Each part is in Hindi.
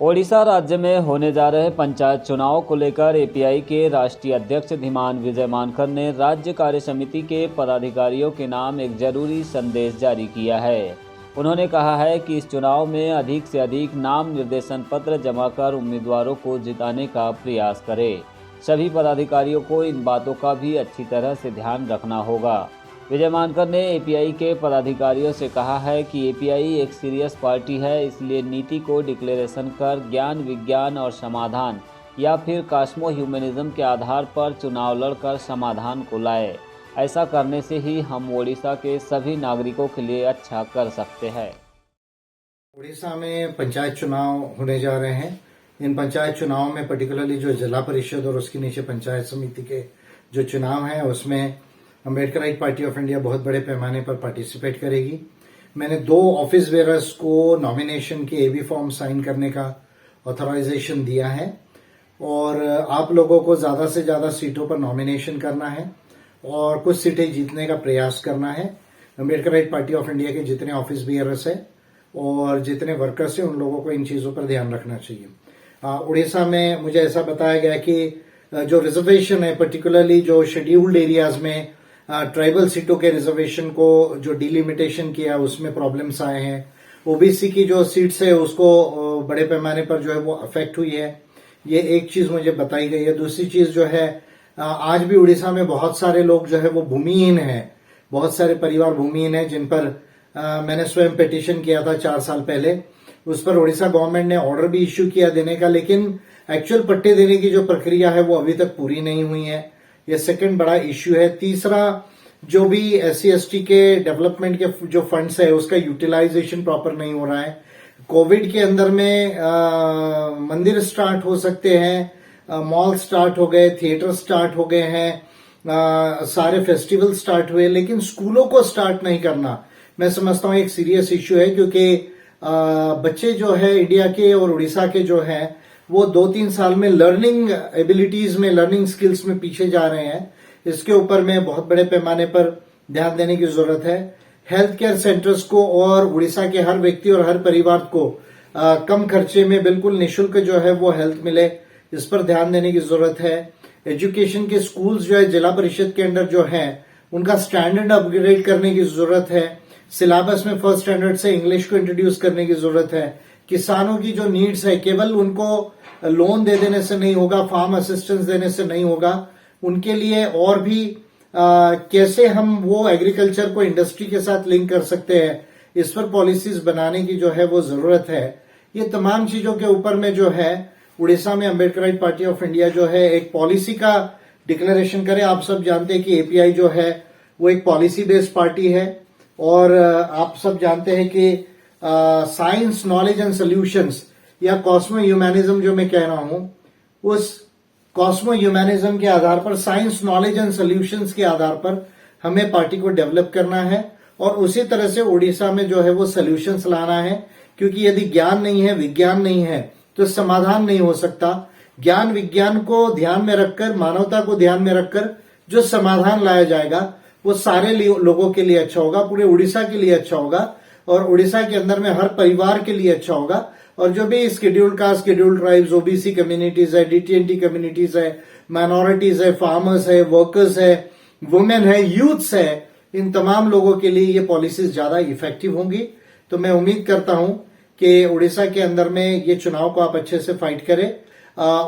ओडिशा राज्य में होने जा रहे पंचायत चुनाव को लेकर एपीआई के राष्ट्रीय अध्यक्ष धीमान विजय मानकर ने राज्य कार्य समिति के पदाधिकारियों के नाम एक जरूरी संदेश जारी किया है। उन्होंने कहा है कि इस चुनाव में अधिक से अधिक नाम निर्देशन पत्र जमा कर उम्मीदवारों को जिताने का प्रयास करें। सभी पदाधिकारियों को इन बातों का भी अच्छी तरह से ध्यान रखना होगा। विजय मानकर ने एपीआई के पदाधिकारियों से कहा है कि एपीआई एक सीरियस पार्टी है, इसलिए नीति को डिक्लेरेशन कर ज्ञान, विज्ञान और समाधान या फिर कास्मो ह्यूमनिज्म के आधार पर चुनाव लड़कर समाधान को लाए। ऐसा करने से ही हम ओडिशा के सभी नागरिकों के लिए अच्छा कर सकते हैं। उड़ीसा में पंचायत चुनाव होने जा रहे हैं। इन पंचायत चुनाव में पर्टिकुलरली जो जिला परिषद और उसके नीचे पंचायत समिति के जो चुनाव हैं उसमें अम्बेडकराइट पार्टी ऑफ इंडिया बहुत बड़े पैमाने पर पार्टिसिपेट करेगी। मैंने 2 ऑफिस बेयरर्स को नॉमिनेशन के एबी फॉर्म साइन करने का ऑथराइजेशन दिया है और आप लोगों को ज्यादा से ज्यादा सीटों पर नॉमिनेशन करना है और कुछ सीटें जीतने का प्रयास करना है। अम्बेडकराइट पार्टी ऑफ इंडिया के जितने ऑफिस बेयरर्स हैं और जितने वर्कर्स हैं उन लोगों को इन चीजों पर ध्यान रखना चाहिए। उड़ीसा में मुझे ऐसा बताया गया कि जो रिजर्वेशन है, पर्टिकुलरली जो शेड्यूल्ड एरियाज में ट्राइबल सीटों के रिजर्वेशन को जो डिलिमिटेशन किया उसमें प्रॉब्लम्स आए हैं। ओबीसी की जो सीट्स है उसको बड़े पैमाने पर जो है वो अफेक्ट हुई है। ये एक चीज मुझे बताई गई है। दूसरी चीज जो है, आज भी उड़ीसा में बहुत सारे लोग जो है वो भूमिहीन हैं, बहुत सारे परिवार भूमिहीन हैं जिन पर मैंने स्वयं पिटीशन किया था 4 साल पहले। उस पर उड़ीसा गवर्नमेंट ने ऑर्डर भी इश्यू किया देने का, लेकिन एक्चुअल पट्टे देने की जो प्रक्रिया है वो अभी तक पूरी नहीं हुई है। ये सेकंड बड़ा इश्यू है। तीसरा, जो भी SC/ST के डेवलपमेंट के जो फंड्स है उसका यूटिलाइजेशन प्रॉपर नहीं हो रहा है। कोविड के अंदर में मंदिर स्टार्ट हो सकते हैं, मॉल स्टार्ट हो गए, थिएटर स्टार्ट हो गए हैं, सारे फेस्टिवल स्टार्ट हुए, लेकिन स्कूलों को स्टार्ट नहीं करना मैं समझता हूं एक सीरियस इश्यू है, क्योंकि बच्चे जो है इंडिया के और उड़ीसा के जो है वो 2-3 साल में लर्निंग एबिलिटीज में, लर्निंग स्किल्स में पीछे जा रहे हैं। इसके ऊपर में बहुत बड़े पैमाने पर ध्यान देने की जरूरत है। हेल्थ केयर सेंटर्स को और उड़ीसा के हर व्यक्ति और हर परिवार को कम खर्चे में बिल्कुल निःशुल्क जो है वो हेल्थ मिले, इस पर ध्यान देने की जरूरत है। एजुकेशन के स्कूल्स जो है जिला परिषद के अंदर जो है उनका स्टैंडर्ड अपग्रेड करने की जरूरत है। सिलेबस में फर्स्ट स्टैंडर्ड से इंग्लिश को इंट्रोड्यूस करने की जरूरत है। किसानों की जो नीड्स है, केवल उनको लोन दे देने से नहीं होगा, फार्म असिस्टेंस देने से नहीं होगा, उनके लिए और भी कैसे हम वो एग्रीकल्चर को इंडस्ट्री के साथ लिंक कर सकते हैं, इस पर पॉलिसीज बनाने की जो है वो जरूरत है। ये तमाम चीजों के ऊपर में जो है उड़ीसा में अम्बेडकराइट पार्टी ऑफ इंडिया जो है एक पॉलिसी का डिक्लेरेशन करे। आप सब जानते हैं कि एपीआई जो है वो एक पॉलिसी बेस्ड पार्टी है और आप सब जानते हैं कि साइंस, नॉलेज एंड सोल्यूशंस या कॉस्मो ह्यूमैनिज्म जो मैं कह रहा हूं, उस कॉस्मो ह्यूमैनिज्म के आधार पर, साइंस, नॉलेज एंड सोल्यूशंस के आधार पर हमें पार्टी को डेवलप करना है और उसी तरह से उड़ीसा में जो है वो सोल्यूशंस लाना है, क्योंकि यदि ज्ञान नहीं है, विज्ञान नहीं है तो समाधान नहीं हो सकता। ज्ञान विज्ञान को ध्यान में रखकर, मानवता को ध्यान में रखकर जो समाधान लाया जाएगा वो सारे लोगों के लिए अच्छा होगा, पूरे उड़ीसा के लिए अच्छा होगा और उड़ीसा के अंदर में हर परिवार के लिए अच्छा होगा। और जो भी scheduled caste, scheduled tribes, OBC communities है, DT&T कम्युनिटीज है, माइनॉरिटीज है, फार्मर्स है, वर्कर्स है, वुमेन है, यूथ्स है, इन तमाम लोगों के लिए ये पॉलिसीज ज्यादा इफेक्टिव होंगी। तो मैं उम्मीद करता हूं कि उड़ीसा के अंदर में ये चुनाव को आप अच्छे से फाइट करें।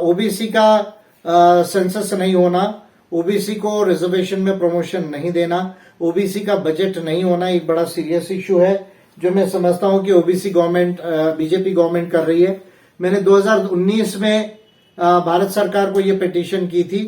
ओबीसी का सेंसस नहीं होना, ओबीसी को रिजर्वेशन में प्रमोशन नहीं देना, ओबीसी का बजट नहीं होना एक बड़ा सीरियस इश्यू है, जो मैं समझता हूं कि ओबीसी गवर्नमेंट, बीजेपी गवर्नमेंट कर रही है। मैंने 2019 में भारत सरकार को ये पिटीशन की थी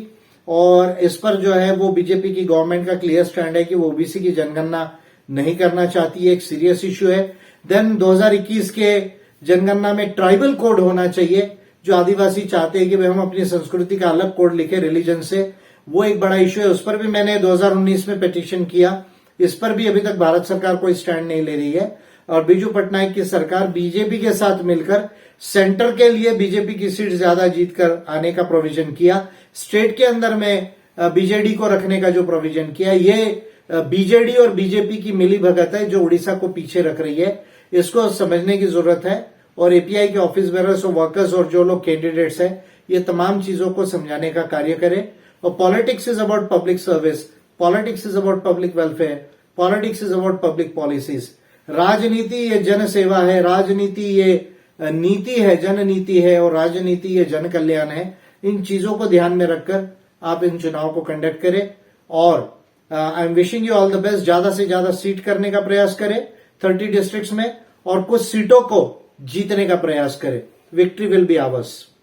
और इस पर जो है वो बीजेपी की गवर्नमेंट का क्लियर स्टैंड है कि वो ओबीसी की जनगणना नहीं करना चाहती है, एक सीरियस इश्यू है। देन 2021 के जनगणना में ट्राइबल कोड होना चाहिए, जो आदिवासी चाहते हैं कि भाई हम अपनी संस्कृति का अलग कोड लिखे रिलीजन से, वो एक बड़ा इश्यू है। उस पर भी मैंने 2019 में पिटीशन किया। इस पर भी अभी तक भारत सरकार कोई स्टैंड नहीं ले रही है और बीजू पटनायक की सरकार बीजेपी के साथ मिलकर सेंटर के लिए बीजेपी की सीट ज्यादा जीतकर आने का प्रोविजन किया। स्टेट के अंदर में बीजेडी को रखने का जो प्रोविजन किया, ये बीजेडी और बीजेपी की मिली भगत है जो उड़ीसा को पीछे रख रही है। इसको समझने की जरूरत है। और एपीआई के ऑफिस बेरर्स और वर्कर्स और जो लोग कैंडिडेट्स हैं, ये तमाम चीजों को समझाने का कार्य करें। और politics is about public service, politics is about public welfare, politics is about public policies. राजनीति ये जन सेवा है, राजनीति ये नीति है, जन नीति है, और राजनीति ये जन कल्याण है। इन चीजों को ध्यान में रखकर आप इन चुनाव को कंडक्ट करें और I am wishing you all the best. ज्यादा से ज्यादा सीट करने का प्रयास करें 30 डिस्ट्रिक्ट्स में और कुछ सीटों को जीतने का प्रयास करें। Victory will be hours.